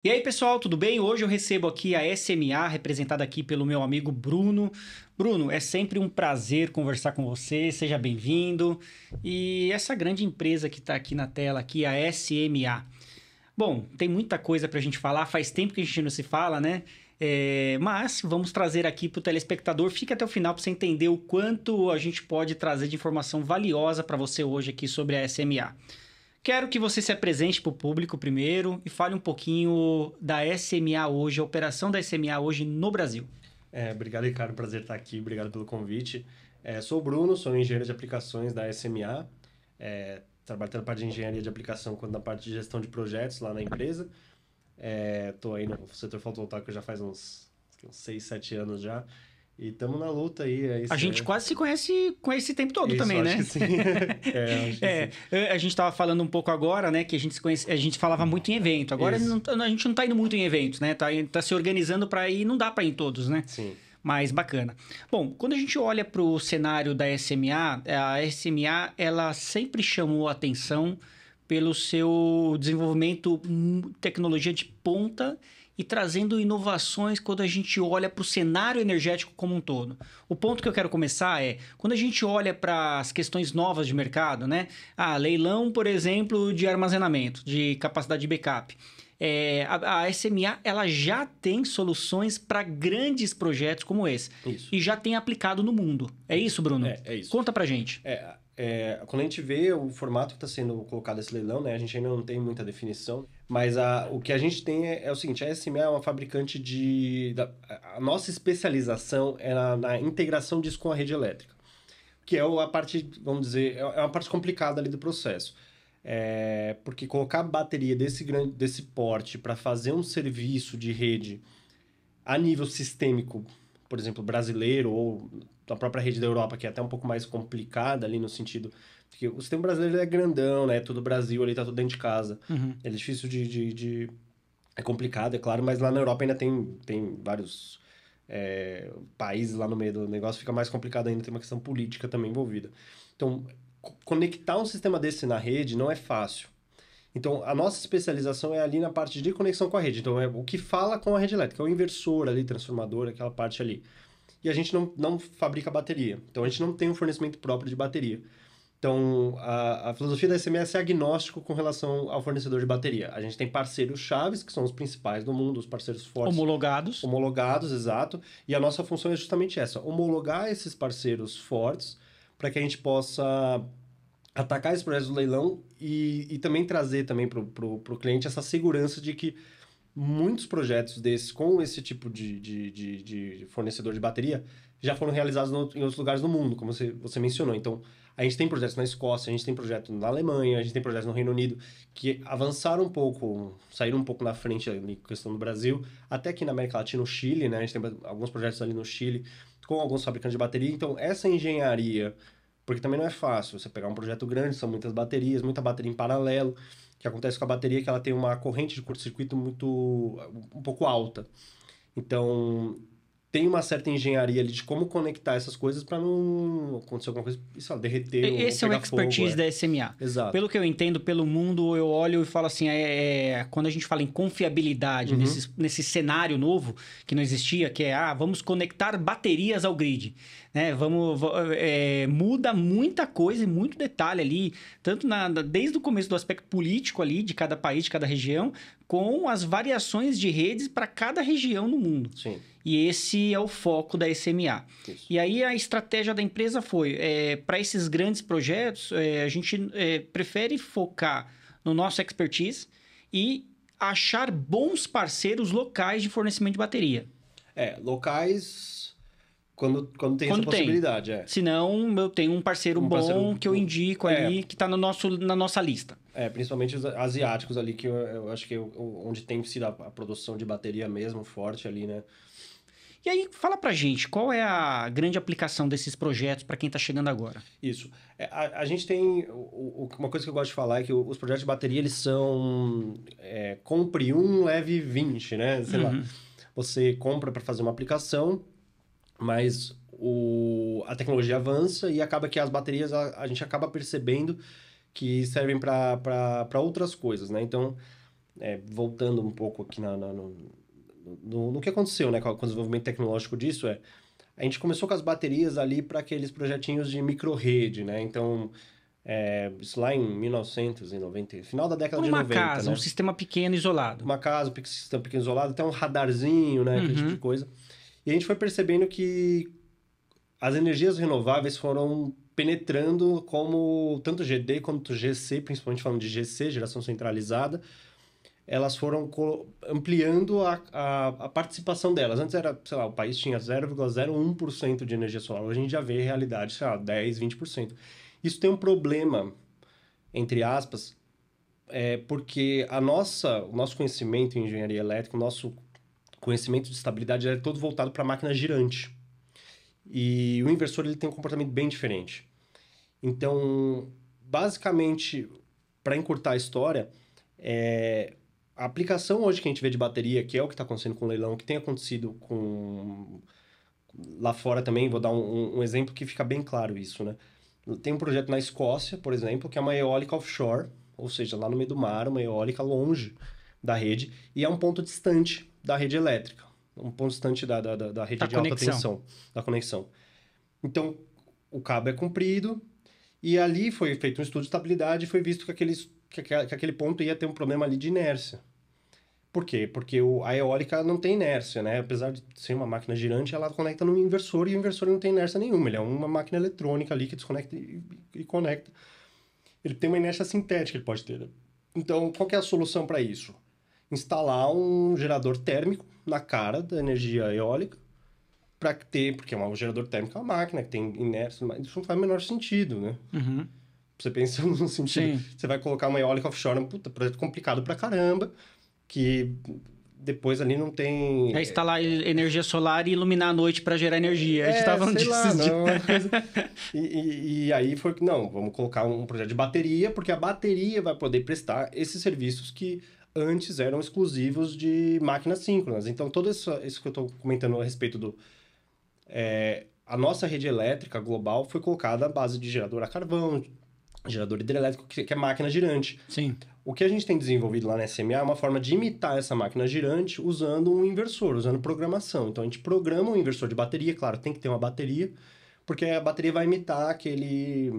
E aí, pessoal, tudo bem? Hoje eu recebo aqui a SMA, representada aqui pelo meu amigo Bruno. Bruno, é sempre um prazer conversar com você, seja bem-vindo. E essa grande empresa que está aqui na tela, aqui, a SMA. Bom, tem muita coisa para a gente falar, faz tempo que a gente não se fala, né? Mas vamos trazer aqui para o telespectador, fica até o final para você entender o quanto a gente pode trazer de informação valiosa para você hoje aqui sobre a SMA. Quero que você se apresente para o público primeiro e fale um pouquinho da SMA hoje, a operação da SMA hoje no Brasil. Obrigado, Ricardo. Prazer estar aqui. Obrigado pelo convite. Sou o Bruno, sou engenheiro de aplicações da SMA. Trabalho tanto na parte de engenharia de aplicação quanto na parte de gestão de projetos lá na empresa. Estou aí no setor fotovoltaico já faz uns 6, 7 anos já. E estamos na luta aí. A gente quase se conhece com esse tempo todo Isso, também, né? acho que sim. Acho que sim. A gente estava falando um pouco agora, né? Que a gente se conhece, a gente falava muito em evento. Agora a gente não está indo muito em eventos, né? Tá se organizando para ir, não dá para ir em todos, né? Sim. Mas bacana. Bom, quando a gente olha para o cenário da SMA, a SMA ela sempre chamou a atenção pelo seu desenvolvimento tecnologia de ponta e trazendo inovações quando a gente olha para o cenário energético como um todo. O ponto que eu quero começar é, quando a gente olha para as questões novas de mercado, né? Leilão, por exemplo, de armazenamento, de capacidade de backup. A SMA ela já tem soluções para grandes projetos como esse. Isso. E já tem aplicado no mundo. É isso, Bruno? É isso. Conta pra gente. Quando a gente vê o formato que está sendo colocado esse leilão, né, a gente ainda não tem muita definição, mas o que a gente tem é o seguinte: a SMA é uma fabricante a nossa especialização é na integração disso com a rede elétrica, que é a parte, vamos dizer, é uma parte complicada ali do processo. Porque colocar bateria desse porte para fazer um serviço de rede a nível sistêmico, por exemplo, brasileiro ou da própria rede da Europa, que é até um pouco mais complicada ali no sentido... Porque o sistema brasileiro é grandão, né? Todo o Brasil ali tá tudo dentro de casa. Uhum. É difícil É complicado, é claro, mas lá na Europa ainda tem vários países lá no meio do negócio, fica mais complicado ainda, tem uma questão política também envolvida. Então, conectar um sistema desse na rede não é fácil. Então, a nossa especialização é ali na parte de conexão com a rede. Então, é o que fala com a rede elétrica, é o inversor ali, transformador, aquela parte ali. E a gente não fabrica bateria. Então, a gente não tem um fornecimento próprio de bateria. Então, a filosofia da SMS é agnóstico com relação ao fornecedor de bateria. A gente tem parceiros chaves, que são os principais do mundo, os parceiros fortes. Homologados. Homologados, exato. E a nossa função é justamente essa, homologar esses parceiros fortes para que a gente possa atacar esses projetos do leilão e também trazer também para o cliente essa segurança de que muitos projetos desses com esse tipo de fornecedor de bateria já foram realizados em outros lugares do mundo, como você mencionou. Então, a gente tem projetos na Escócia, a gente tem projetos na Alemanha, a gente tem projetos no Reino Unido que avançaram um pouco, saíram um pouco na frente na questão do Brasil, até aqui na América Latina, no Chile, né? A gente tem alguns projetos ali no Chile com alguns fabricantes de bateria. Então, essa engenharia, porque também não é fácil você pegar um projeto grande, são muitas baterias, muita bateria em paralelo. O que acontece com a bateria é que ela tem uma corrente de curto-circuito um pouco alta. Então, tem uma certa engenharia ali de como conectar essas coisas para não acontecer alguma coisa, sei lá, derreter ou Esse é o pegar expertise fogo. da SMA. Exato. Pelo que eu entendo, pelo mundo, eu olho e falo assim, quando a gente fala em confiabilidade nesse cenário novo que não existia, que vamos conectar baterias ao grid. Né? Muda muita coisa e muito detalhe ali, tanto desde o começo do aspecto político ali, de cada país, de cada região, com as variações de redes para cada região no mundo. Sim. E esse é o foco da SMA. Isso. E aí a estratégia da empresa foi, para esses grandes projetos, a gente prefere focar no nosso expertise e achar bons parceiros locais de fornecimento de bateria. Locais quando tem essa possibilidade. Senão, eu tenho um parceiro bom que eu indico ali, que está na nossa lista. Principalmente os asiáticos ali, que eu acho que é onde tem sido a produção de bateria mesmo, forte ali, né? E aí, fala pra gente, qual é a grande aplicação desses projetos para quem está chegando agora? Isso. A gente tem... Uma coisa que eu gosto de falar é que os projetos de bateria, eles são... compre um, leve 20, né? Sei lá. Você compra para fazer uma aplicação, mas a tecnologia avança e acaba que as baterias, a gente acaba percebendo que servem para outras coisas, né? Então, voltando um pouco aqui no que aconteceu, né, com o desenvolvimento tecnológico disso, a gente começou com as baterias ali para aqueles projetinhos de microrrede, né? Então, isso lá em 1990, final da década Por de uma 90, casa, um né? sistema pequeno, isolado. Uma casa, um sistema pequeno isolado, até um radarzinho, né? Aquele tipo de Uhum. coisa. E a gente foi percebendo que as energias renováveis foram penetrando como tanto GD quanto GC, principalmente falando de GC, geração centralizada, elas foram ampliando a participação delas. Antes era, sei lá, o país tinha 0,01% de energia solar. Hoje a gente já vê realidade, sei lá, 10, 20%. Isso tem um problema, entre aspas, porque o nosso conhecimento em engenharia elétrica, o nosso conhecimento de estabilidade é todo voltado para a máquina girante. E o inversor ele tem um comportamento bem diferente. Então, basicamente, para encurtar a história, a aplicação hoje que a gente vê de bateria, que é o que está acontecendo com o leilão, que tem acontecido com lá fora também, vou dar um exemplo que fica bem claro isso, né? Tem um projeto na Escócia, por exemplo, que é uma eólica offshore, ou seja, lá no meio do mar, uma eólica longe da rede, e é um ponto distante da rede elétrica, um ponto distante da rede Da de alta conexão. tensão, da conexão. Então, o cabo é comprido, e ali foi feito um estudo de estabilidade e foi visto que aquele ponto ia ter um problema ali de inércia. Por quê? Porque a eólica não tem inércia, né? Apesar de ser uma máquina girante, ela conecta no inversor e o inversor não tem inércia nenhuma. Ele é uma máquina eletrônica ali que desconecta e conecta. Ele tem uma inércia sintética, ele pode ter, né? Então, qual que é a solução para isso? Instalar um gerador térmico na cara da energia eólica para ter, porque um gerador térmico é uma máquina que tem inércia, mas isso não faz o menor sentido, né? Uhum. Você pensa no sentido, Sim. você vai colocar uma eólica offshore, um puta, projeto complicado pra caramba, que depois ali não tem. É instalar energia solar e iluminar a noite para gerar energia. A gente tava falando Sei disso lá, esses não dias. é uma coisa. E aí foi que, não, vamos colocar um projeto de bateria, porque a bateria vai poder prestar esses serviços que antes eram exclusivos de máquinas síncronas. Então, todo isso que eu estou comentando a respeito a nossa rede elétrica global foi colocada à base de gerador a carvão, gerador hidrelétrico, que é máquina girante. Sim. O que a gente tem desenvolvido lá na SMA é uma forma de imitar essa máquina girante usando um inversor, usando programação. Então a gente programa um inversor de bateria, claro, tem que ter uma bateria, porque a bateria vai imitar aquele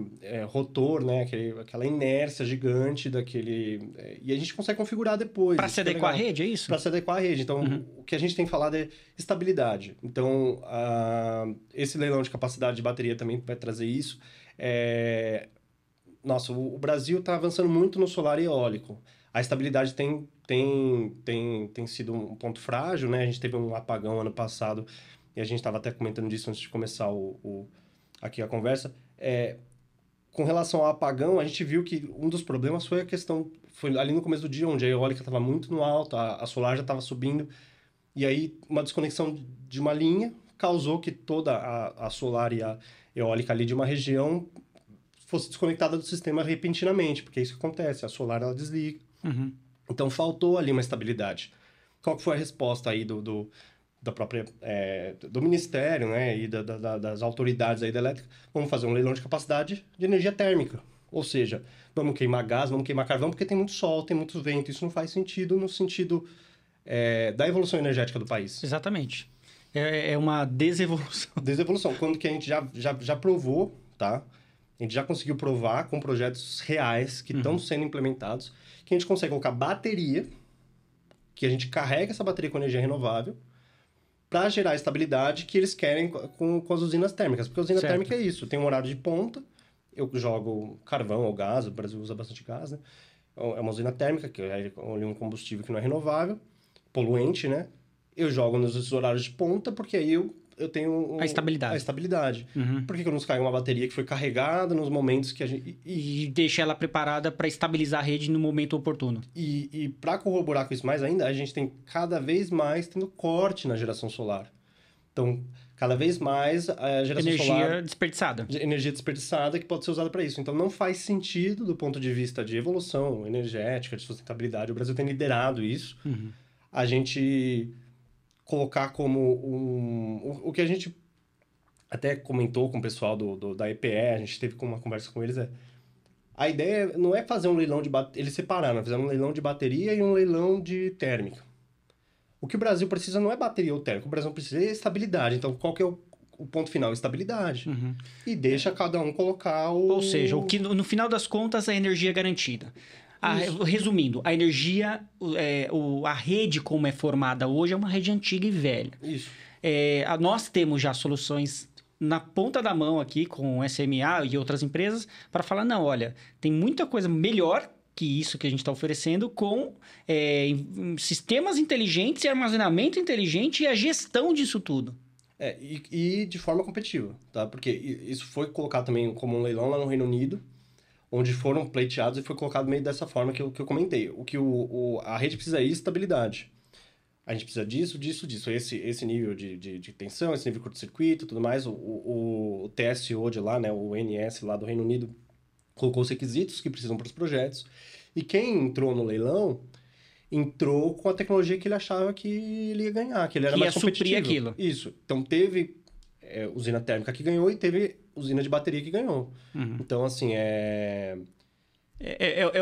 rotor, né? Aquela inércia gigante daquele. E a gente consegue configurar depois. Para Isso se que é adequar à legal. rede, é isso? Para se adequar à rede. Então, Uhum. o que a gente tem falado é estabilidade. Então, esse leilão de capacidade de bateria também vai trazer isso. Nossa, o Brasil está avançando muito no solar e eólico. A estabilidade tem sido um ponto frágil, né? A gente teve um apagão ano passado e a gente estava até comentando disso antes de começar aqui a conversa. Com relação ao apagão, a gente viu que um dos problemas foi a questão... Foi ali no começo do dia, onde a eólica estava muito no alto, a solar já estava subindo. E aí, uma desconexão de uma linha causou que toda a solar e a eólica ali de uma região fosse desconectada do sistema repentinamente, porque é isso que acontece, a solar ela desliga. Uhum. Então faltou ali uma estabilidade. Qual que foi a resposta aí da própria do Ministério, né, e das autoridades aí da elétrica? Vamos fazer um leilão de capacidade de energia térmica. Ou seja, vamos queimar gás, vamos queimar carvão, porque tem muito sol, tem muito vento. Isso não faz sentido no sentido da evolução energética do país. Exatamente. É uma desevolução. Desevolução. Quando que a gente já provou, tá? A gente já conseguiu provar com projetos reais que estão sendo implementados que a gente consegue colocar bateria, que a gente carrega essa bateria com energia renovável, para gerar a estabilidade que eles querem com as usinas térmicas. Porque a usina Certo. térmica é isso, tem um horário de ponta, eu jogo carvão ou gás, o Brasil usa bastante gás, né? É uma usina térmica, que é um combustível que não é renovável, poluente, né? Eu jogo nos horários de ponta, porque aí eu tenho A a estabilidade. estabilidade. Uhum. Por que eu não descarrego uma bateria que foi carregada nos momentos que a gente... E deixar ela preparada para estabilizar a rede no momento oportuno. E para corroborar com isso mais ainda, a gente tem cada vez mais tendo corte na geração solar. Então, cada vez mais a geração Energia solar desperdiçada. de energia desperdiçada que pode ser usada para isso. Então, não faz sentido do ponto de vista de evolução energética, de sustentabilidade. O Brasil tem liderado isso. Uhum. A gente colocar como o que a gente até comentou com o pessoal da EPE, a gente teve uma conversa com eles, A ideia não é fazer um leilão de bateria, eles separaram, fizeram um leilão de bateria e um leilão de térmica. O que o Brasil precisa não é bateria ou térmica, o Brasil precisa de estabilidade. Então, qual que é o ponto final? Estabilidade. Uhum. E deixa cada um colocar o... Ou seja, o que no final das contas a energia é garantida. Resumindo, a energia, a rede como é formada hoje é uma rede antiga e velha. Isso. Nós temos já soluções na ponta da mão aqui com o SMA e outras empresas para falar, não, olha, tem muita coisa melhor que isso que a gente está oferecendo com sistemas inteligentes e armazenamento inteligente e a gestão disso tudo. E de forma competitiva, tá? Porque isso foi colocado também como um leilão lá no Reino Unido, onde foram pleiteados e foi colocado meio dessa forma que eu comentei. O que a rede precisa é estabilidade. A gente precisa disso, disso, disso. Esse nível de tensão, esse nível de curto-circuito, tudo mais. O TSO de lá, né, o NS lá do Reino Unido, colocou os requisitos que precisam para os projetos. E quem entrou no leilão, entrou com a tecnologia que ele achava que ele ia ganhar, que ele era mais competitivo. Suprir aquilo. Isso. Então, teve usina térmica que ganhou e teve usina de bateria que ganhou. Uhum. Então, assim, É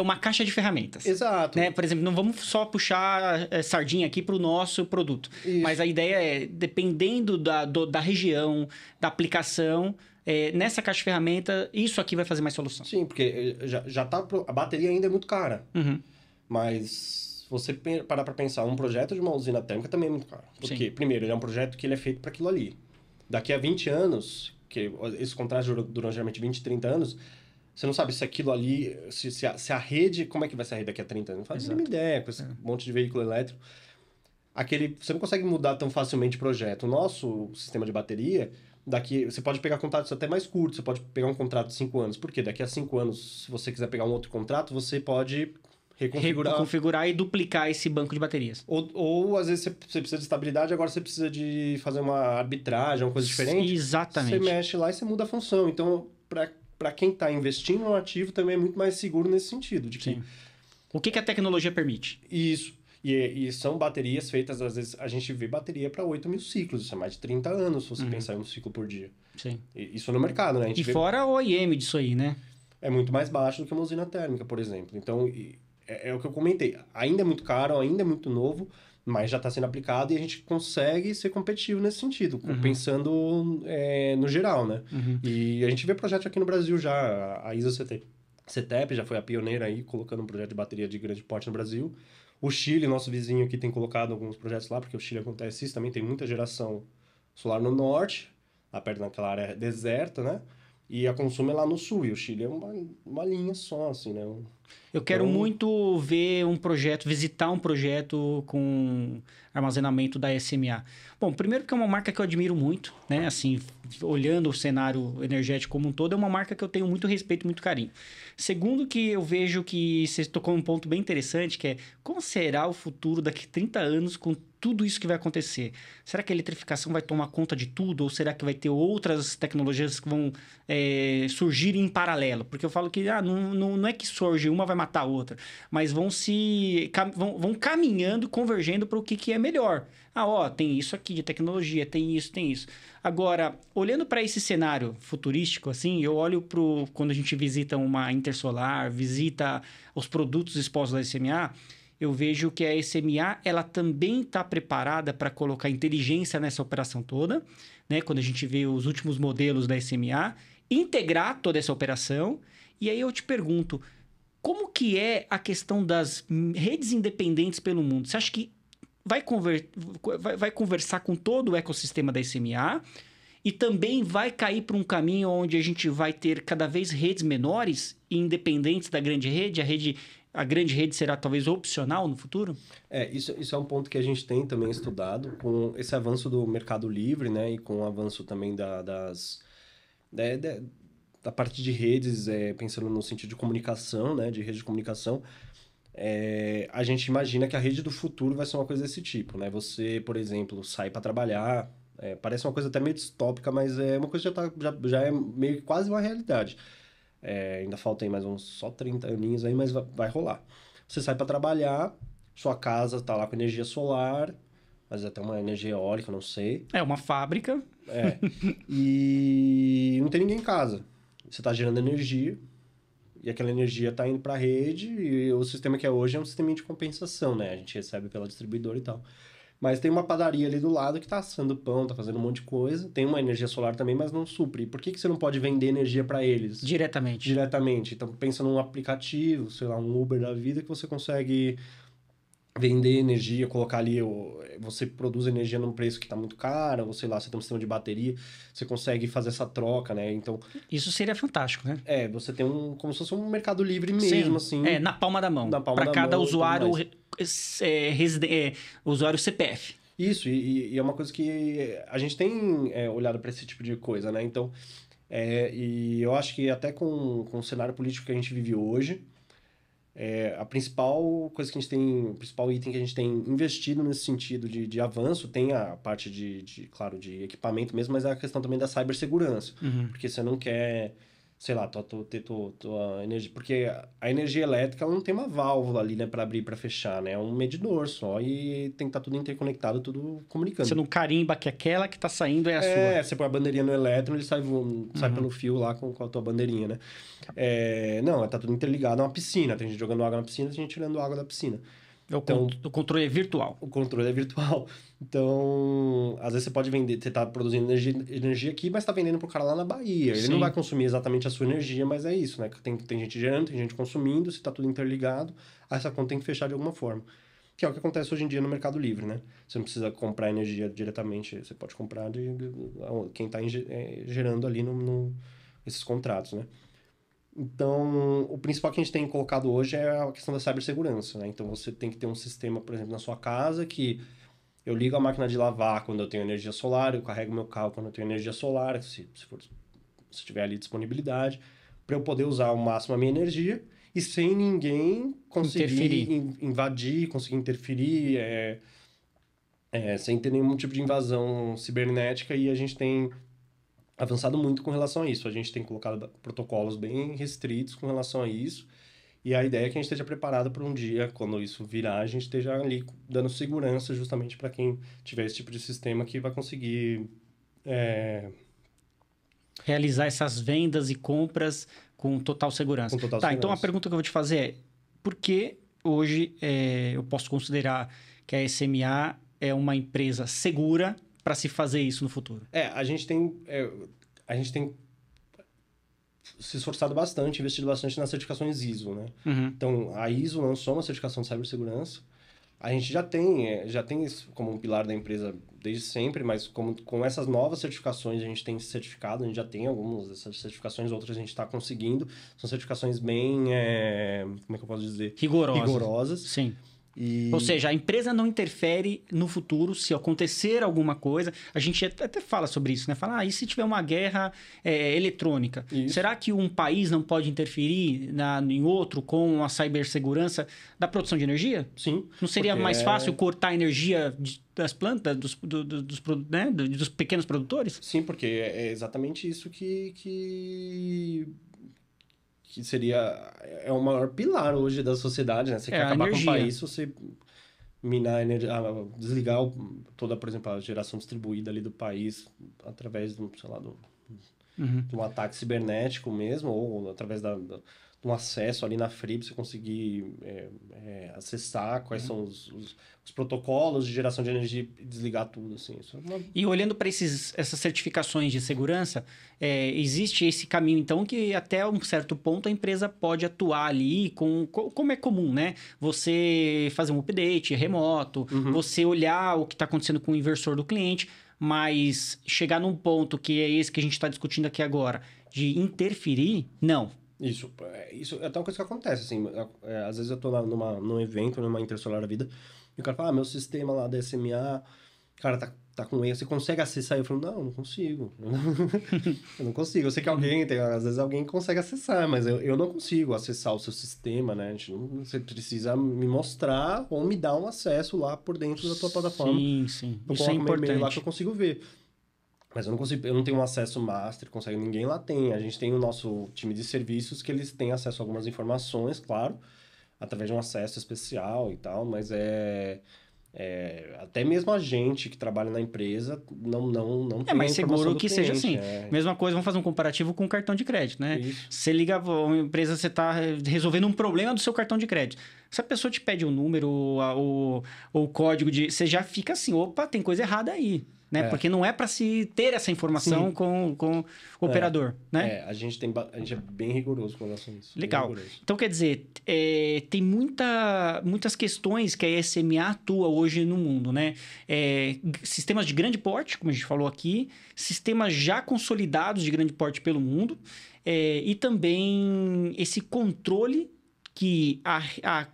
uma caixa de ferramentas. Exato. Né? Por exemplo, não vamos só puxar sardinha aqui para o nosso produto. Isso. Mas a ideia é, dependendo da região, da aplicação, nessa caixa de ferramenta, isso aqui vai fazer mais solução. Sim, porque já tá... A bateria ainda é muito cara. Uhum. Mas se você parar para pensar, um projeto de uma usina térmica também é muito caro. Porque, Sim. primeiro, ele é um projeto que ele é feito para aquilo ali. Daqui a 20 anos, que esses contratos duram geralmente 20, 30 anos... Você não sabe se aquilo ali, se a rede, como é que vai ser a rede daqui a 30 anos? Não faz a mínima ideia, com esse monte de veículo elétrico. Você não consegue mudar tão facilmente o projeto. O nosso sistema de bateria, você pode pegar contratos até mais curtos, você pode pegar um contrato de 5 anos. Por quê? Daqui a 5 anos, se você quiser pegar um outro contrato, você pode reconfigurar e duplicar esse banco de baterias. Ou às vezes você precisa de estabilidade, agora você precisa de fazer uma arbitragem, uma coisa diferente. Exatamente. Você mexe lá e você muda a função. Então, para quem está investindo no ativo, também é muito mais seguro nesse sentido. Sim. O que a tecnologia permite? Isso. E são baterias feitas, às vezes, a gente vê bateria para 8 mil ciclos. Isso é mais de 30 anos, se você pensar em um ciclo por dia. Sim. Isso no mercado, né? Fora o OEM disso aí, né? É muito mais baixo do que uma usina térmica, por exemplo. Então, é o que eu comentei. Ainda é muito caro, ainda é muito novo, mas já está sendo aplicado e a gente consegue ser competitivo nesse sentido, pensando no geral, né? E a gente vê projetos aqui no Brasil já, a ISA-CETEP já foi a pioneira aí, colocando um projeto de bateria de grande porte no Brasil. O Chile, nosso vizinho aqui, tem colocado alguns projetos lá, porque o Chile acontece isso, também tem muita geração solar no norte, lá perto daquela área deserta, né? E a Consumo é lá no sul, e o Chile é uma linha só, assim, né? Eu quero muito ver visitar um projeto com armazenamento da SMA. Bom, primeiro porque é uma marca que eu admiro muito, né? Assim, olhando o cenário energético como um todo, é uma marca que eu tenho muito respeito, muito carinho. Segundo que eu vejo que você tocou um ponto bem interessante, que é como será o futuro daqui a 30 anos com tudo isso que vai acontecer? Será que a eletrificação vai tomar conta de tudo? Ou será que vai ter outras tecnologias que vão surgir em paralelo? Porque eu falo que não é que surge, uma vai matar a outra, mas vão caminhando, convergendo para o que é melhor. Tem isso aqui de tecnologia, tem isso, tem isso. Agora, olhando para esse cenário futurístico, assim, eu olho quando a gente visita uma Intersolar, visita os produtos expostos da SMA, eu vejo que a SMA ela também está preparada para colocar inteligência nessa operação toda, né? Quando a gente vê os últimos modelos da SMA, integrar toda essa operação. E aí eu te pergunto, como que é a questão das redes independentes pelo mundo? Você acha que vai conversar com todo o ecossistema da SMA e também vai cair para um caminho onde a gente vai ter cada vez redes menores e independentes da grande rede? A grande rede será talvez opcional no futuro? Isso é um ponto que a gente tem também estudado com esse avanço do mercado livre, né? E com o avanço também da parte de redes, pensando no sentido de comunicação, né? De rede de comunicação. A gente imagina que a rede do futuro vai ser uma coisa desse tipo, né? Você, por exemplo, sai para trabalhar, parece uma coisa até meio distópica, mas é uma coisa que já é meio que quase uma realidade. Ainda falta aí mais uns só 30 aninhos aí, mas vai rolar. Você sai para trabalhar, sua casa está lá com energia solar, mas até uma energia eólica, não sei. É uma fábrica. E não tem ninguém em casa. Você está gerando energia e aquela energia está indo para a rede, e o sistema que é hoje é um sistema de compensação, né? A gente recebe pela distribuidora e tal. Mas tem uma padaria ali do lado que está assando pão, está fazendo um monte de coisa. Tem uma energia solar também, mas não supre. Por que você não pode vender energia para eles? Diretamente. Diretamente. Então, pensa num aplicativo, sei lá, um Uber da vida, que você consegue vender energia, colocar ali, você produz energia num preço que está muito caro, ou sei lá, você tem um sistema de bateria, você consegue fazer essa troca, né? Então, Isso seria fantástico, né? você tem como se fosse um mercado livre mesmo, Sim, assim. na palma da mão. Na palma Para da cada mão e tudo usuário, mais. usuário CPF. Isso, e é uma coisa que a gente tem olhado para esse tipo de coisa, né? Então, e eu acho que até com o cenário político que a gente vive hoje, a principal coisa que a gente tem, o principal item que a gente tem investido nesse sentido de avanço, tem a parte claro, de equipamento mesmo, mas é a questão também da cibersegurança. Porque você não quer, sei lá, tua energia. Porque a energia elétrica ela não tem uma válvula ali, né, para abrir e para fechar, né? É um medidor só e tem que estar tudo interconectado, tudo comunicando. Você não carimba que aquela que está saindo é a sua. Você põe a bandeirinha no elétron, ele sai pelo fio lá com a tua bandeirinha, né? Não, tá tudo interligado a uma piscina. Tem gente jogando água na piscina, tem gente tirando água da piscina. Então, o controle é virtual. O controle é virtual. Então, às vezes você pode vender, você tá produzindo energia aqui, mas tá vendendo pro cara lá na Bahia. Ele não vai consumir exatamente a sua energia, mas é isso, né? Tem gente gerando, tem gente consumindo, se tá tudo interligado, aí essa conta tem que fechar de alguma forma. Que é o que acontece hoje em dia no Mercado Livre, né? Você não precisa comprar energia diretamente, você pode comprar de quem está gerando ali esses contratos, né? Então, o principal que a gente tem colocado hoje é a questão da cibersegurança, né? Então, você tem que ter um sistema, por exemplo, na sua casa que eu ligo a máquina de lavar quando eu tenho energia solar, eu carrego meu carro quando eu tenho energia solar, se tiver ali disponibilidade, para eu poder usar ao máximo a minha energia e sem ninguém conseguir invadir, conseguir interferir, sem ter nenhum tipo de invasão cibernética, e a gente tem avançado muito com relação a isso. A gente tem colocado protocolos bem restritos com relação a isso, e a ideia é que a gente esteja preparado para um dia, quando isso virar, a gente esteja ali dando segurança justamente para quem tiver esse tipo de sistema que vai conseguir realizar essas vendas e compras com total segurança. Com total segurança. Então a pergunta que eu vou te fazer é: por que hoje eu posso considerar que a SMA é uma empresa segura para se fazer isso no futuro? A gente tem se esforçado bastante, investido bastante nas certificações ISO, né? Então, a ISO lançou uma certificação de cibersegurança. A gente já tem isso como um pilar da empresa desde sempre, mas com essas novas certificações a gente tem certificado, a gente já tem algumas dessas certificações, outras a gente está conseguindo. São certificações bem, como é que eu posso dizer? Rigorosas. Sim. Ou seja, a empresa não interfere no futuro se acontecer alguma coisa. A gente até fala sobre isso, né? Fala, e se tiver uma guerra eletrônica? Isso. Será que um país não pode interferir em outro com a cibersegurança da produção de energia? Sim. Não seria mais fácil cortar a energia das plantas, dos pequenos produtores? Sim, porque é exatamente isso que seria o maior pilar hoje da sociedade, né? Você quer acabar com o país, você minar a energia, desligar toda, por exemplo, a geração distribuída ali do país através de um ataque cibernético mesmo, ou através de um acesso ali na FRIB, você conseguir acessar quais são os protocolos de geração de energia e desligar tudo, assim. E olhando para essas certificações de segurança, existe esse caminho, então, que até um certo ponto a empresa pode atuar ali como é comum, né? Você fazer um update remoto, você olhar o que está acontecendo com o inversor do cliente, mas chegar num ponto que é esse que a gente está discutindo aqui agora, de interferir, não. Isso é até uma coisa que acontece, assim, às vezes eu tô num evento, numa Intersolar da vida, e o cara fala, meu sistema lá da SMA, cara, tá com erro, você consegue acessar? Eu falo, não consigo. Eu não consigo. Eu sei que às vezes alguém consegue acessar, mas eu não consigo acessar o seu sistema, né? Você precisa me mostrar ou me dar um acesso lá por dentro da tua plataforma. Sim. Eu Isso é importante. e-mail lá que eu consigo ver. Mas eu não tenho um acesso master, ninguém lá tem. A gente tem o nosso time de serviços que eles têm acesso a algumas informações, claro, através de um acesso especial e tal, mas Até mesmo a gente que trabalha na empresa não tem a mas informação seguro do que seja cliente. assim. Mesma coisa, vamos fazer um comparativo com o cartão de crédito, né? Isso. Você liga a uma empresa, você está resolvendo um problema do seu cartão de crédito. Se a pessoa te pede o número ou o código de... Você já fica assim, opa, tem coisa errada aí. Né? Porque não é para se ter essa informação com o operador, né? A gente é bem rigoroso com relação a isso. Legal. Então, quer dizer, tem muitas questões que a SMA atua hoje no mundo, né? Sistemas de grande porte, como a gente falou aqui, sistemas já consolidados de grande porte pelo mundo, e também esse controle que a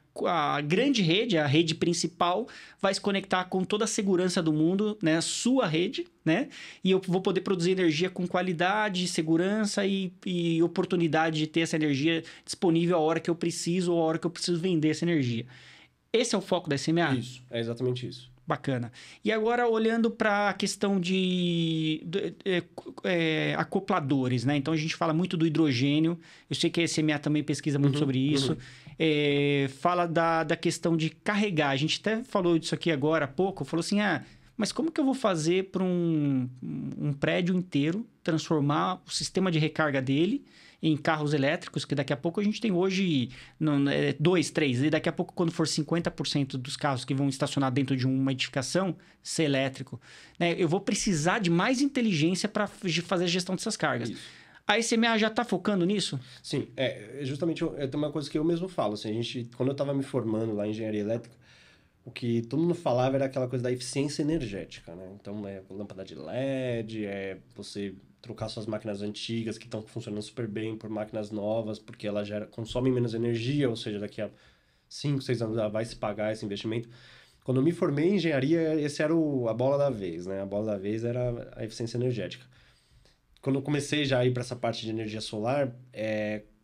grande rede, a rede principal, vai se conectar com toda a segurança do mundo, né? Sua rede, né? E eu vou poder produzir energia com qualidade, segurança e oportunidade de ter essa energia disponível a hora que eu preciso ou a hora que eu preciso vender essa energia. Esse é o foco da SMA? Isso, é exatamente isso. Bacana. E agora, olhando para a questão de acopladores, né? Então, a gente fala muito do hidrogênio. Eu sei que a SMA também pesquisa muito sobre isso. Fala da questão de carregar. A gente até falou disso aqui agora há pouco. Falou assim, mas como que eu vou fazer para um prédio inteiro transformar o sistema de recarga dele em carros elétricos, que daqui a pouco a gente tem hoje 2, 3, e daqui a pouco, quando for 50% dos carros que vão estacionar dentro de uma edificação, ser elétrico, né? Eu vou precisar de mais inteligência para fazer a gestão dessas cargas. Isso. A SMA já está focando nisso? Sim, justamente é uma coisa que eu mesmo falo. Assim, quando eu estava me formando lá em engenharia elétrica, o que todo mundo falava era aquela coisa da eficiência energética, né? Então, lâmpada de LED, você trocar suas máquinas antigas que estão funcionando super bem por máquinas novas, porque ela consome menos energia, ou seja, daqui a 5, 6 anos ela vai se pagar esse investimento. Quando eu me formei em engenharia, esse era a bola da vez, né? A bola da vez era a eficiência energética. Quando eu comecei já a ir para essa parte de energia solar,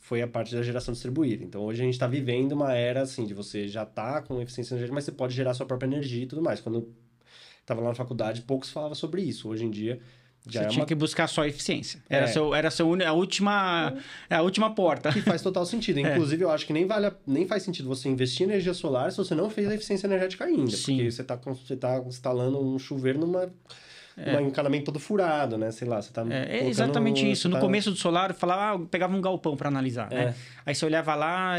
foi a parte da geração distribuída. Então, hoje a gente está vivendo uma era, assim, de você já tá com eficiência energética, mas você pode gerar sua própria energia e tudo mais. Quando eu estava lá na faculdade, poucos falavam sobre isso. Hoje em dia, já tinha que buscar só eficiência. Era a última porta. Que faz total sentido. Inclusive, eu acho que nem faz sentido você investir em energia solar se você não fez a eficiência energética ainda. Sim. Porque você tá instalando um chuveiro um encanamento todo furado, né? Sei lá, você tá... É exatamente isso. No começo do solar, eu falava, eu pegava um galpão para analisar, né? Aí você olhava lá,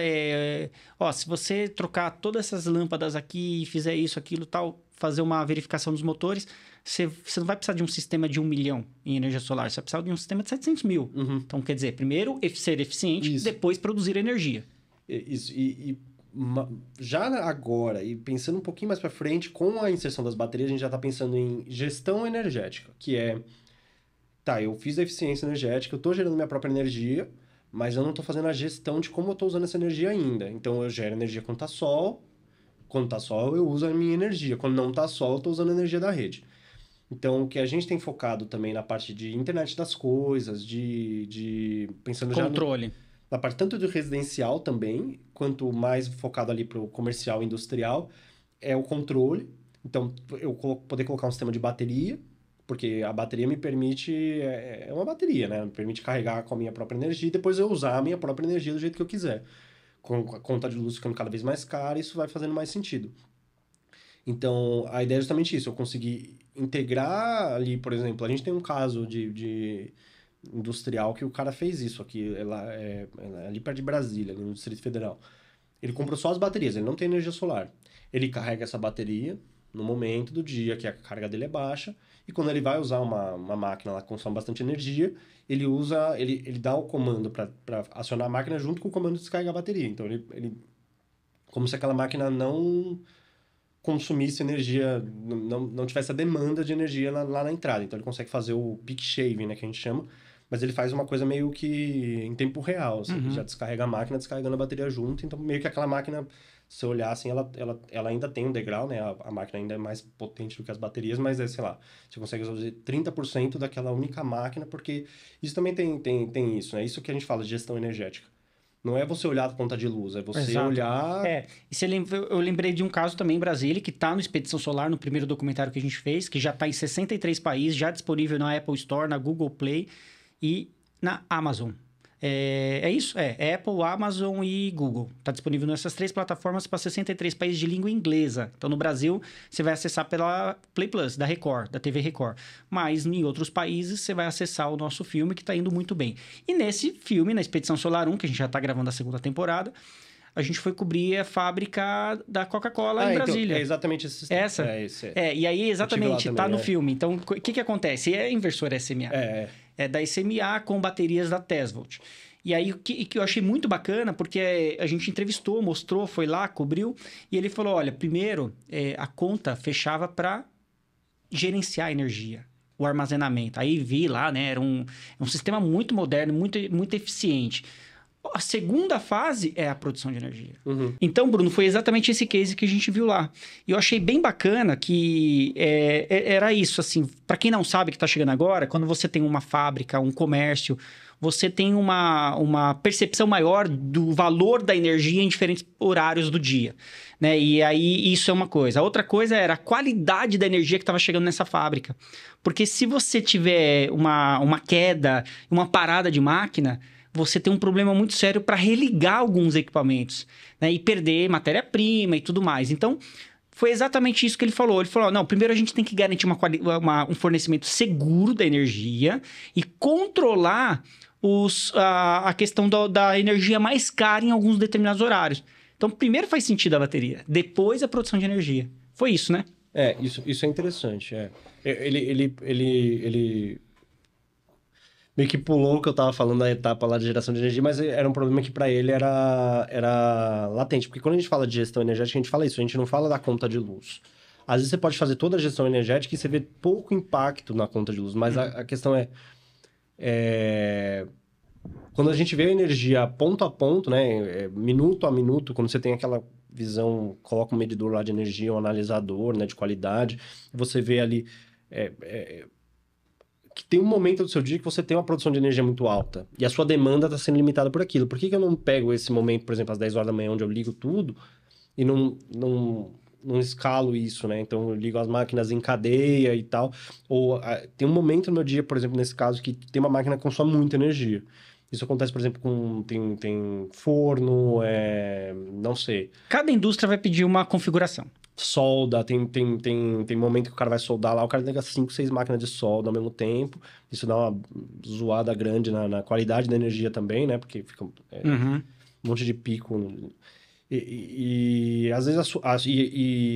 se você trocar todas essas lâmpadas aqui e fizer isso, aquilo, tal, fazer uma verificação dos motores, você não vai precisar de um sistema de 1 milhão em energia solar, você vai precisar de um sistema de 700 mil. Então, quer dizer, primeiro ser eficiente, depois produzir energia. Isso, já agora, e pensando um pouquinho mais para frente, com a inserção das baterias, a gente já está pensando em gestão energética, que eu fiz a eficiência energética, eu estou gerando minha própria energia, mas eu não estou fazendo a gestão de como eu estou usando essa energia ainda. Então, eu gero energia quando está sol eu uso a minha energia, quando não está sol eu estou usando a energia da rede. Então, o que a gente tem focado também na parte de internet das coisas, pensando já na parte tanto do residencial também, quanto mais focado ali para o comercial e industrial, é o controle. Então, eu poder colocar um sistema de bateria, porque a bateria me permite... É uma bateria, né? Me permite carregar com a minha própria energia e depois eu usar a minha própria energia do jeito que eu quiser. Com a conta de luz ficando cada vez mais cara, isso vai fazendo mais sentido. Então, a ideia é justamente isso. Eu conseguir integrar ali, por exemplo, a gente tem um caso de industrial que o cara fez isso aqui, ali perto de Brasília, no Distrito Federal. Ele comprou só as baterias, ele não tem energia solar. Ele carrega essa bateria no momento do dia que a carga dele é baixa, e quando ele vai usar uma máquina lá que consome bastante energia, ele dá o comando para acionar a máquina junto com o comando de descarregar a bateria. Então, como se aquela máquina não consumisse energia, não tivesse a demanda de energia lá na entrada. Então, ele consegue fazer o peak shaving, né, que a gente chama, mas ele faz uma coisa meio que em tempo real. Assim, ele já descarrega a máquina, descarregando a bateria junto. Então, meio que aquela máquina, se eu olhar assim, ela ainda tem um degrau, né? A máquina ainda é mais potente do que as baterias, mas sei lá, você consegue fazer 30% daquela única máquina, porque isso também tem isso, né? Isso que a gente fala de gestão energética. Não é você olhar a conta de luz, é você olhar... Eu lembrei de um caso também em Brasília, que está no Expedição Solar, no primeiro documentário que a gente fez, que já está em 63 países, já disponível na Apple Store, na Google Play e na Amazon. É isso, é Apple, Amazon e Google. Está disponível nessas 3 plataformas para 63 países de língua inglesa. Então, no Brasil, você vai acessar pela Play Plus, da Record, da TV Record. Mas em outros países, você vai acessar o nosso filme, que está indo muito bem. E nesse filme, na Expedição Solar 1, que a gente já está gravando a segunda temporada, a gente foi cobrir a fábrica da Coca-Cola em Brasília. Então, é exatamente esse sistema. Essa? E aí, exatamente, tá no filme. Então, o que acontece? É inversor SMA. É da SMA com baterias da Tesvolt. E aí, o que eu achei muito bacana, porque a gente entrevistou, mostrou, foi lá, cobriu, e ele falou, olha, primeiro, a conta fechava para gerenciar a energia, o armazenamento. Aí vi lá, né, era um sistema muito moderno, muito, muito eficiente. A segunda fase é a produção de energia. Uhum. Então, Bruno, foi exatamente esse case que a gente viu lá. E eu achei bem bacana que era isso, assim, para quem não sabe que está chegando agora, quando você tem uma fábrica, um comércio, você tem uma percepção maior do valor da energia em diferentes horários do dia, né? E aí, isso é uma coisa. A outra coisa era a qualidade da energia que estava chegando nessa fábrica. Porque se você tiver uma queda, uma parada de máquina, você tem um problema muito sério para religar alguns equipamentos, né? E perder matéria-prima e tudo mais. Então, foi exatamente isso que ele falou. Ele falou, não, primeiro a gente tem que garantir um fornecimento seguro da energia e controlar a questão da energia mais cara em alguns determinados horários. Então, primeiro faz sentido a bateria, depois a produção de energia. Foi isso, né? Isso é interessante. Ele meio que pulou o que eu tava falando da etapa lá de geração de energia, mas era um problema que para ele era latente. Porque quando a gente fala de gestão energética, a gente fala isso, a gente não fala da conta de luz. Às vezes você pode fazer toda a gestão energética e você vê pouco impacto na conta de luz, mas a questão quando a gente vê a energia ponto a ponto, né, minuto a minuto, quando você tem aquela visão, coloca um medidor lá de energia, um analisador, né, de qualidade, você vê ali que tem um momento do seu dia que você tem uma produção de energia muito alta e a sua demanda está sendo limitada por aquilo. Por que eu não pego esse momento, por exemplo, às 10 horas da manhã, onde eu ligo tudo e não escalo isso, né? Então, eu ligo as máquinas em cadeia e tal. Ou tem um momento no meu dia, por exemplo, nesse caso, que tem uma máquina que consome muita energia. Isso acontece, por exemplo, tem forno, não sei. Cada indústria vai pedir uma configuração. Solda, tem momento que o cara vai soldar lá, o cara liga 5, 6 máquinas de solda ao mesmo tempo. Isso dá uma zoada grande na qualidade da energia também, né? Porque fica um monte de pico. E às vezes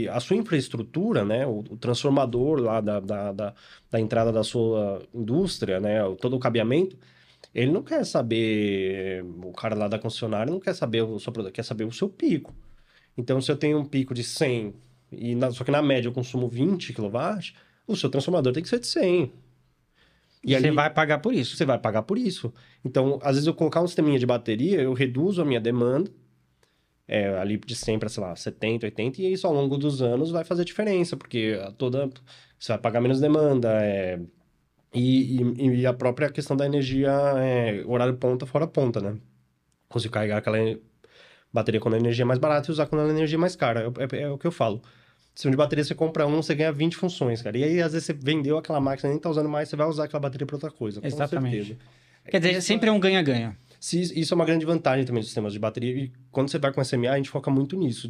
a sua infraestrutura, né? O transformador lá da entrada da sua indústria, né? Todo o cabeamento, ele não quer saber, o cara lá da concessionária não quer saber o seu produto, quer saber o seu pico. Então, se eu tenho um pico de 100, só que na média eu consumo 20 kW, o seu transformador tem que ser de 100. E você vai pagar por isso. Você vai pagar por isso. Então, às vezes eu colocar um sisteminha de bateria, eu reduzo a minha demanda, ali de 100 para, sei lá, 70, 80, e isso ao longo dos anos vai fazer diferença, porque você vai pagar menos demanda, e a própria questão da energia, horário ponta, fora ponta, né? Consigo carregar aquela bateria quando a energia é mais barata e usar quando a energia é mais cara. É o que eu falo. Sistema de bateria, você compra você ganha 20 funções, cara. E aí, às vezes, você vendeu aquela máquina, nem tá usando mais, você vai usar aquela bateria para outra coisa. Exatamente. Com certeza. Quer dizer, sempre é um ganha-ganha. Isso é uma grande vantagem também dos sistemas de bateria. E quando você vai com SMA, a gente foca muito nisso,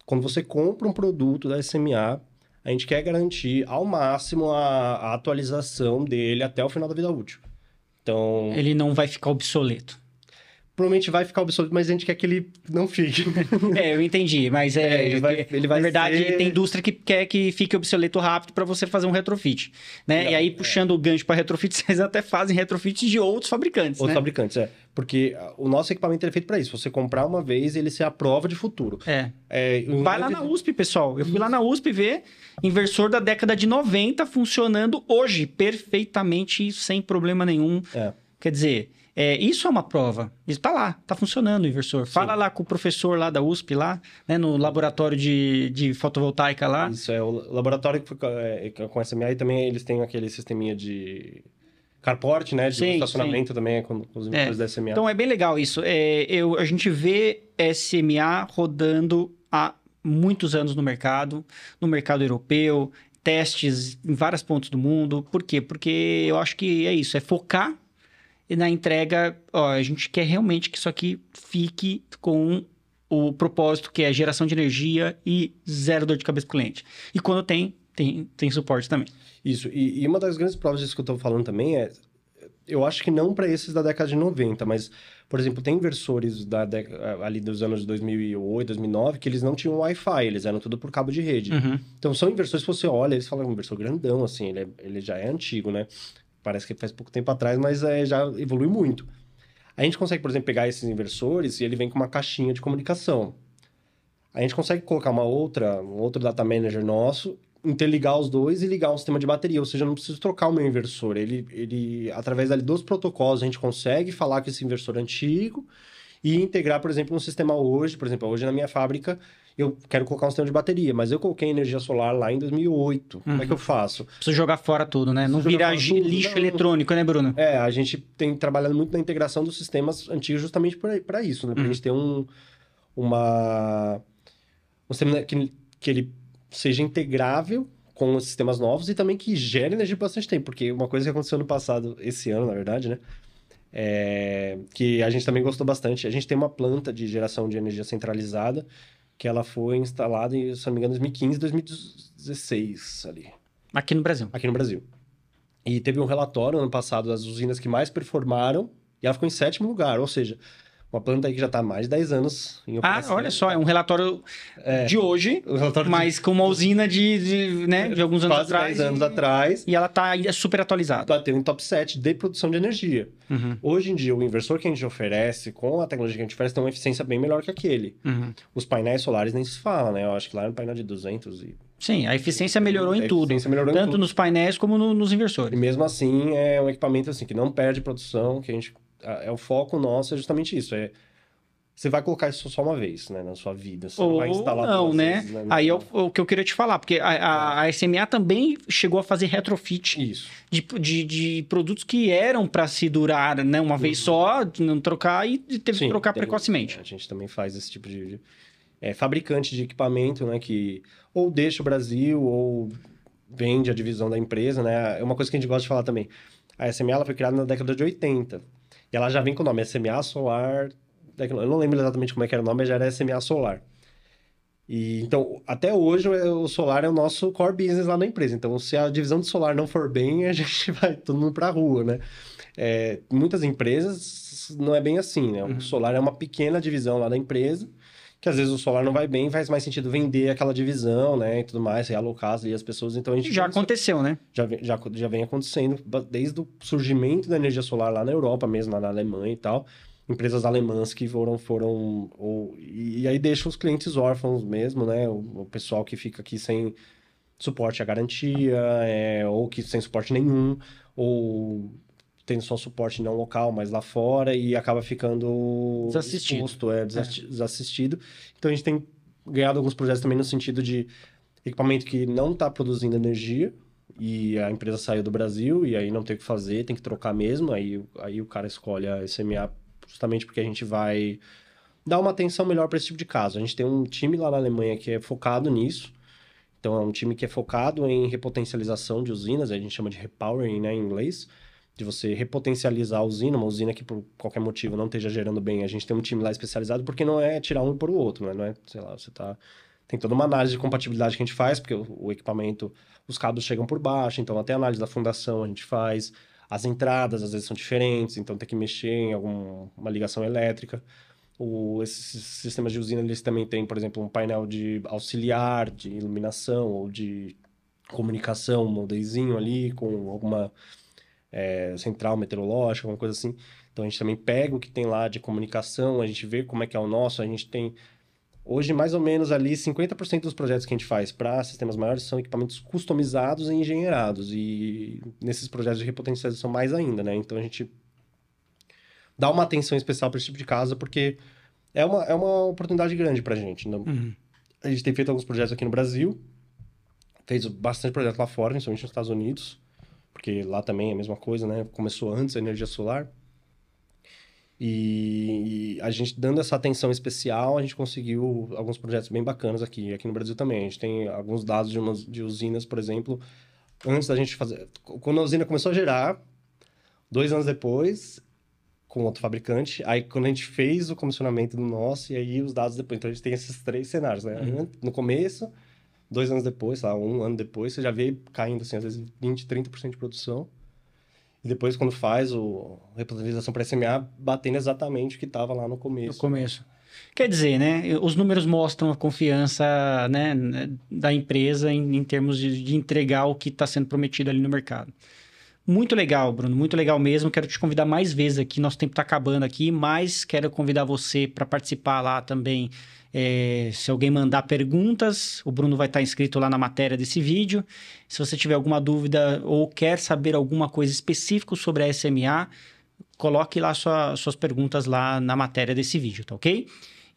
quando você compra um produto da SMA, a gente quer garantir ao máximo a atualização dele até o final da vida útil. Então... Ele não vai ficar obsoleto. Provavelmente vai ficar obsoleto, mas a gente quer que ele não fique. Eu entendi, mas ele vai na verdade, ser... tem indústria que quer que fique obsoleto rápido para você fazer um retrofit, né? Não, e aí, puxando o gancho para retrofit, vocês até fazem retrofits de outros fabricantes, Outros fabricantes, Porque o nosso equipamento é feito para isso. Você comprar uma vez, ele se aprova de futuro. Vai lá na USP, pessoal. Eu fui lá na USP ver inversor da década de 90 funcionando hoje, perfeitamente, sem problema nenhum. Quer dizer... isso é uma prova. Isso tá lá, tá funcionando o inversor. Fala lá com o professor lá da USP, lá, né, no laboratório de fotovoltaica lá. Isso, o laboratório com SMA também, eles têm aquele sisteminha de carport, né, de estacionamento também com os inversores da SMA. Então é bem legal isso. A gente vê SMA rodando há muitos anos no mercado europeu, testes em vários pontos do mundo. Por quê? Porque eu acho que é isso, é focar e na entrega, ó, a gente quer realmente que isso aqui fique com o propósito que é geração de energia e zero dor de cabeça pro cliente. E quando tem suporte também. Isso, e uma das grandes provas disso que eu tô falando também é, eu acho que não para esses da década de 90, mas, por exemplo, tem inversores ali dos anos 2008, 2009, que eles não tinham Wi-Fi, eles eram tudo por cabo de rede. Uhum. Então, são inversores que você olha, eles falam, um inversor grandão, assim, ele já é antigo, né? Parece que faz pouco tempo atrás, mas já evolui muito. A gente consegue, por exemplo, pegar esses inversores e ele vem com uma caixinha de comunicação. A gente consegue colocar um outro data manager nosso, interligar os dois e ligar um sistema de bateria. Ou seja, eu não preciso trocar o meu inversor. Através ali dos protocolos, a gente consegue falar com esse inversor antigo e integrar, por exemplo, um sistema hoje. Por exemplo, hoje na minha fábrica, eu quero colocar um sistema de bateria, mas eu coloquei energia solar lá em 2008. Como é que eu faço? Precisa jogar fora tudo, né? Não virar lixo eletrônico, né, Bruno? A gente tem trabalhado muito na integração dos sistemas antigos justamente para isso, né? Para a gente ter um sistema que ele seja integrável com os sistemas novos e também que gere energia por bastante tempo. Porque uma coisa que aconteceu no passado, esse ano, na verdade, né? Que a gente também gostou bastante. A gente tem uma planta de geração de energia centralizada que ela foi instalada, se não me engano, em 2015, 2016 ali. Aqui no Brasil. Aqui no Brasil. E teve um relatório ano passado das usinas que mais performaram e ela ficou em 7º lugar. Ou seja, uma planta aí que já está há mais de 10 anos em operação. Olha só, é um relatório de hoje, mas com uma usina de alguns anos quase atrás. 10 anos atrás. E ela está super atualizada. Bateu em top 7 de produção de energia. Uhum. Hoje em dia, o inversor que a gente oferece, com a tecnologia que a gente oferece, tem uma eficiência bem melhor que aquele. Uhum. Os painéis solares nem se fala, né? Eu acho que lá no painel de 200 e... Sim, a eficiência melhorou em tudo. Melhorou tanto em tudo. nos painéis como nos E inversores. mesmo assim, é um equipamento assim, que não perde produção, que a gente... O foco nosso é justamente isso, você vai colocar isso só uma vez, né, na sua vida. Você não vai instalar não, duas né? vezes, né? Aí é o que eu queria te falar, porque a SMA também chegou a fazer retrofit Isso. de produtos que eram para se durar, né, uma vez só, não trocar e teve que trocar precocemente. A gente também faz esse tipo de fabricante de equipamento, né, que ou deixa o Brasil ou vende a divisão da empresa, né? É uma coisa que a gente gosta de falar também. A SMA ela foi criada na década de 80 e ela já vem com o nome SMA Solar. Eu não lembro exatamente como é que era o nome, mas já era SMA Solar. E, então, até hoje, o solar é o nosso core business lá na empresa. Então, se a divisão de solar não for bem, a gente vai todo mundo para a rua, né? Muitas empresas não é bem assim, né? O solar é uma pequena divisão lá da empresa, que às vezes o solar não vai bem, faz mais sentido vender aquela divisão, né? E tudo mais, realocar ali as pessoas. Então, a gente já aconteceu, né? Já vem acontecendo desde o surgimento da energia solar lá na Europa mesmo, lá na Alemanha e tal. Empresas alemãs que e aí deixa os clientes órfãos mesmo, né? O pessoal que fica aqui sem suporte à garantia, ou que sem suporte nenhum, ou tem só suporte não local, mas lá fora, e acaba ficando desassistido. Então a gente tem ganhado alguns projetos também no sentido de equipamento que não está produzindo energia, e a empresa saiu do Brasil, e aí não tem o que fazer, tem que trocar mesmo, aí o cara escolhe a SMA justamente porque a gente vai dar uma atenção melhor para esse tipo de caso. A gente tem um time lá na Alemanha que é focado nisso. Então, é um time que é focado em repotencialização de usinas, a gente chama de repowering, né, em inglês, de você repotencializar a usina, uma usina que por qualquer motivo não esteja gerando bem. A gente tem um time lá especializado, porque não é tirar um e pôr o outro, né? Não é, sei lá, tem toda uma análise de compatibilidade que a gente faz, porque o equipamento, os cabos chegam por baixo, então até a análise da fundação a gente faz. As entradas, às vezes, são diferentes, então tem que mexer em alguma ligação elétrica. Esses sistemas de usina, eles também têm, por exemplo, um painel de auxiliar, de iluminação ou de comunicação, um modezinho ali com alguma central meteorológica, alguma coisa assim. Então, a gente também pega o que tem lá de comunicação, a gente vê como é que é o nosso, a gente tem... Hoje, mais ou menos ali, 50% dos projetos que a gente faz para sistemas maiores são equipamentos customizados e engenheirados. E nesses projetos de repotencialização mais ainda, né? Então, a gente dá uma atenção especial para esse tipo de caso, porque é uma oportunidade grande para a gente. Então, a gente tem feito alguns projetos aqui no Brasil, fez bastante projeto lá fora, principalmente nos Estados Unidos, porque lá também é a mesma coisa, né? Começou antes a energia solar. E a gente, dando essa atenção especial, a gente conseguiu alguns projetos bem bacanas aqui no Brasil também. A gente tem alguns dados de usinas, por exemplo, antes da gente fazer... Quando a usina começou a gerar, 2 anos depois, com outro fabricante. Aí, quando a gente fez o comissionamento do nosso, e aí os dados depois. Então, a gente tem esses 3 cenários, né? No começo, 2 anos depois, sei lá, 1 ano depois, você já vê caindo, assim, às vezes 20%, 30% de produção. E depois, quando faz a reputabilização para SMA, batendo exatamente o que estava lá no começo. No começo. Quer dizer, né? Os números mostram a confiança, né, da empresa em termos de entregar o que está sendo prometido ali no mercado. Muito legal, Bruno, muito legal mesmo. Quero te convidar mais vezes aqui. Nosso tempo está acabando aqui, mas quero convidar você para participar lá também. Se alguém mandar perguntas, o Bruno vai estar inscrito lá na matéria desse vídeo. Se você tiver alguma dúvida ou quer saber alguma coisa específica sobre a SMA, coloque lá suas perguntas lá na matéria desse vídeo, tá ok?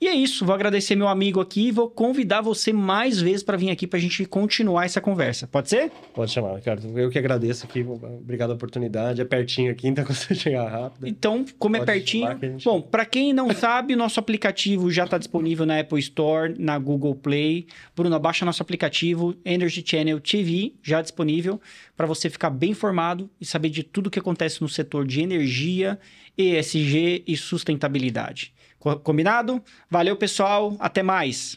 E é isso, vou agradecer meu amigo aqui e vou convidar você mais vezes para vir aqui para a gente continuar essa conversa. Pode ser? Pode chamar, Ricardo. Eu que agradeço aqui. Obrigado pela oportunidade. É pertinho aqui, então você chegar rápido. Então, como é pertinho... Bom, para quem não sabe, nosso aplicativo já está disponível na Apple Store, na Google Play. Bruno, baixa nosso aplicativo Energy Channel TV, já disponível, para você ficar bem informado e saber de tudo que acontece no setor de energia, ESG e sustentabilidade. Combinado? Valeu, pessoal. Até mais.